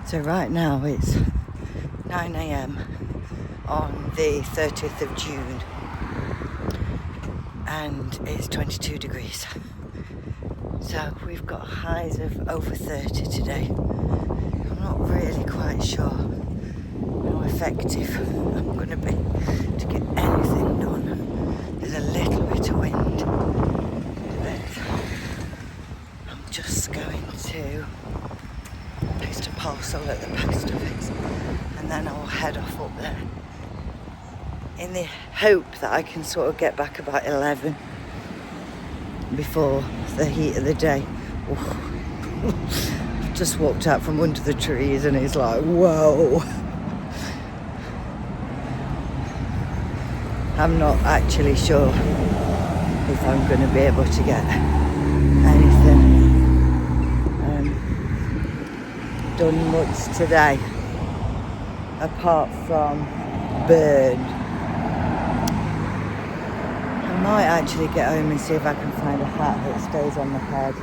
So right now it's 9 a.m. on the 30th of June and it's 22 degrees. So we've got highs of over 30 today. I'm not really quite sure how effective I'm going to be to get anything done. There's a little bit of wind, but I'm just going to post a parcel at the post office and then I'll head off up there in the hope that I can sort of get back about 11 before the heat of the day. I've just walked out from under the trees and it's like, whoa. I'm not actually sure if I'm going to be able to get anything done much today apart from burn. I might actually get home and see if I can find a hat that stays on my head.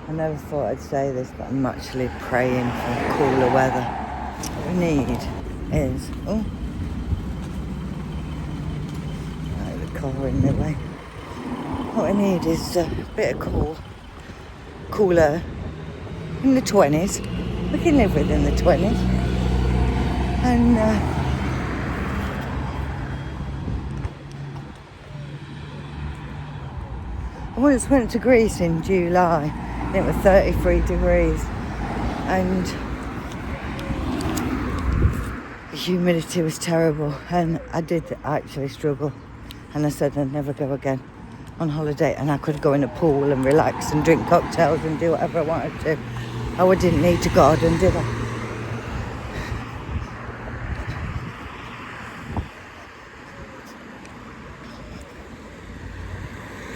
I never thought I'd say this, but I'm actually praying for cooler weather. What we need is... oh, the car in the way. What I need is a bit of cooler in the 20s. We can live within the 20s. And I once went to Greece in July. It was 33 degrees. And the humidity was terrible. And I did actually struggle. And I said I'd never go again on holiday, and I could go in a pool and relax and drink cocktails and do whatever I wanted to. I didn't need to garden, did I?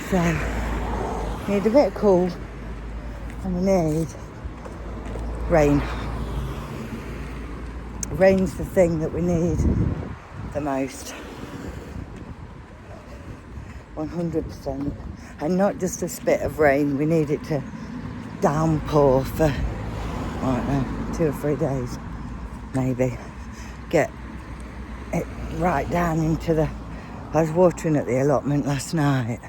So, need a bit of cool and we need rain. Rain's the thing that we need the most. 100%, and not just a spit of rain. We need it to downpour for, I don't know, 2 or 3 days, maybe. Get it right down into the... I was watering at the allotment last night,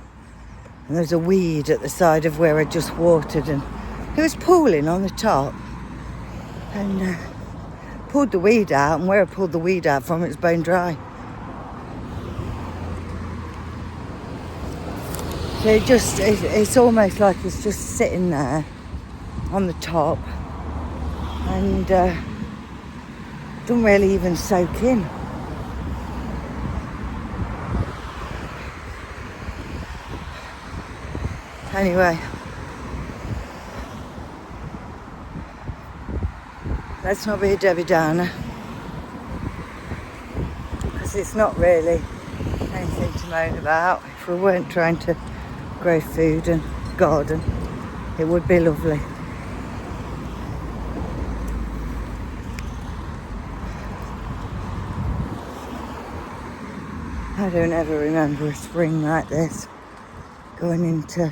and there's a weed at the side of where I just watered, and it was pooling on the top, and pulled the weed out, and where I pulled the weed out from, it's bone dry. So it's almost like it's just sitting there on the top and don't really even soak in. Anyway, let's not be a Debbie Downer, because it's not really anything to moan about. If we weren't trying to grow food and garden, it would be lovely. I don't ever remember a spring like this going into,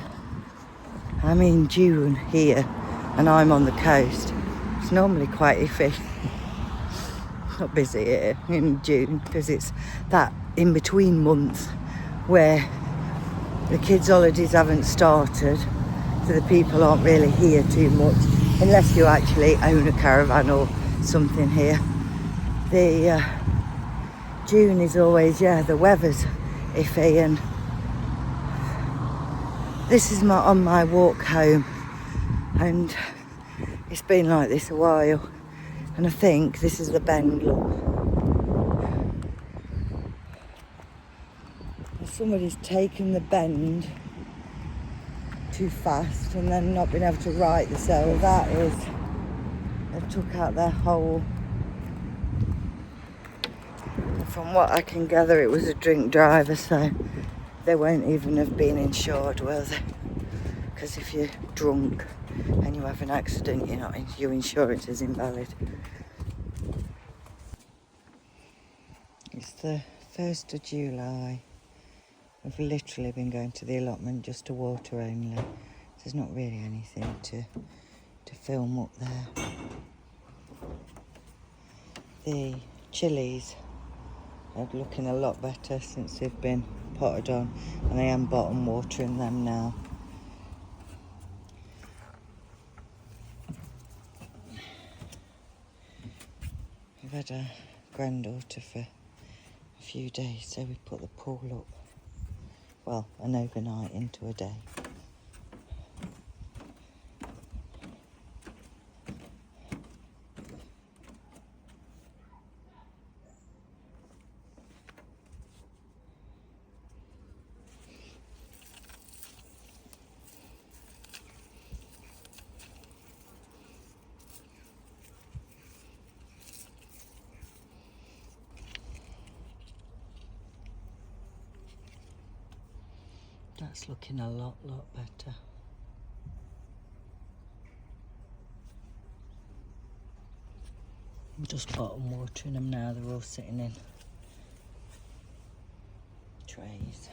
June here, and I'm on the coast. It's normally quite iffy. Not busy here in June because it's that in between month where the kids' holidays haven't started, so the people aren't really here too much, unless you actually own a caravan or something here. The June is always, the weather's iffy, and this is on my walk home, and it's been like this a while, and I think this is the bend, look. Somebody's taken the bend too fast and then not been able to right the sail. That is, they've took out their whole... From what I can gather, it was a drink driver, so they won't even have been insured, will they? Because if you're drunk and you have an accident, your insurance is invalid. It's the 1st of July We've literally been going to the allotment just to water only. There's not really anything to film up there. The chilies are looking a lot better since they've been potted on, and I am bottom watering them now. I've had a granddaughter for a few days, so we put the pool up. Well, an overnight into a day. That's looking a lot better. I'm just bottom watering them now. They're all sitting in trays.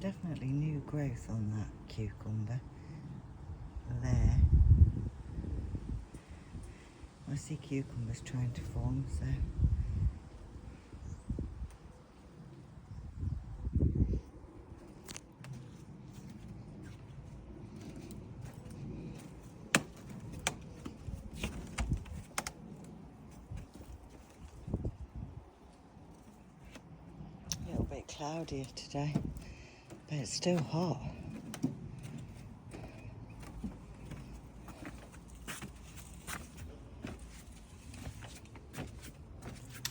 Definitely new growth on that cucumber there. I see cucumbers trying to form, so a little bit cloudier today, but it's still hot.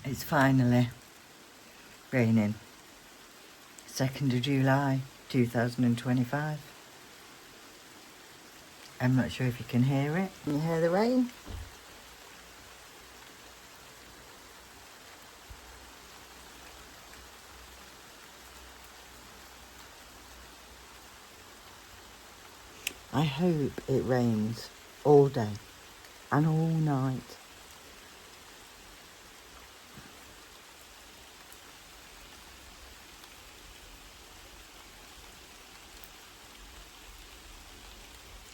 It's finally raining. 2nd of July 2025. I'm not sure if you can hear it. Can you hear the rain? I hope it rains all day and all night.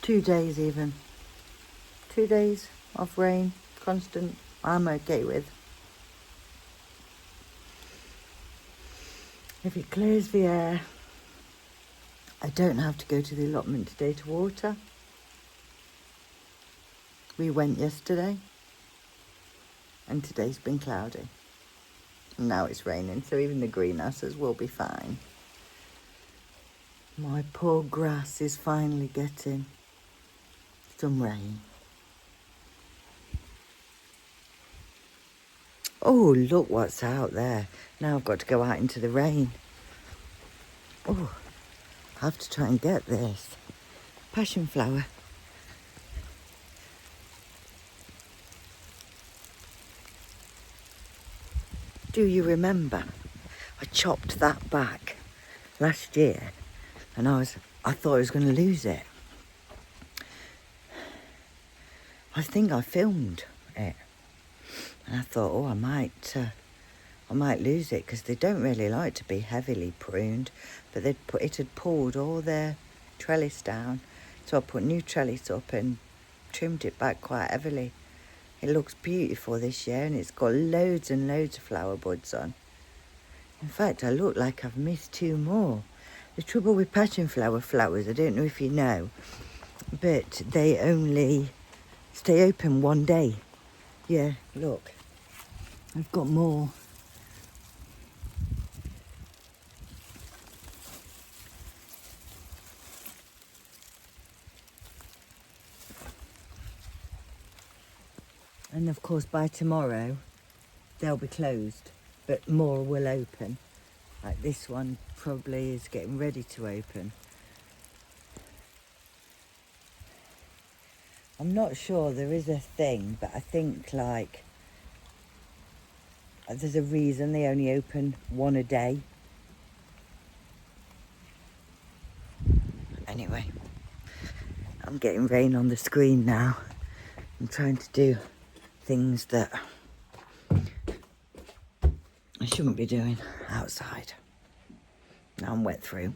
Two days even. 2 days of rain, constant, I'm okay with. If it clears the air, I don't have to go to the allotment today to water. We went yesterday, and today's been cloudy. And now it's raining, so even the greenhouses will be fine. My poor grass is finally getting some rain. Oh, look what's out there. Now I've got to go out into the rain. Oh, I have to try and get this. Passionflower. Do you remember? I chopped that back last year, and I thought I was going to lose it. I think I filmed it, and I thought, oh, I might lose it because they don't really like to be heavily pruned, but it had pulled all their trellis down, so I put new trellis up and trimmed it back quite heavily. It looks beautiful this year, and it's got loads and loads of flower buds on. In fact, I look like I've missed 2 more. The trouble with passionflower flowers, I don't know if you know, but they only stay open 1 day. Yeah, look, I've got more. And of course by tomorrow they'll be closed, but more will open. Like this one probably is getting ready to open. I'm not sure there is a thing, but I think like there's a reason they only open one a day. Anyway, I'm getting rain on the screen now. I'm trying to do things that I shouldn't be doing outside. Now I'm wet through.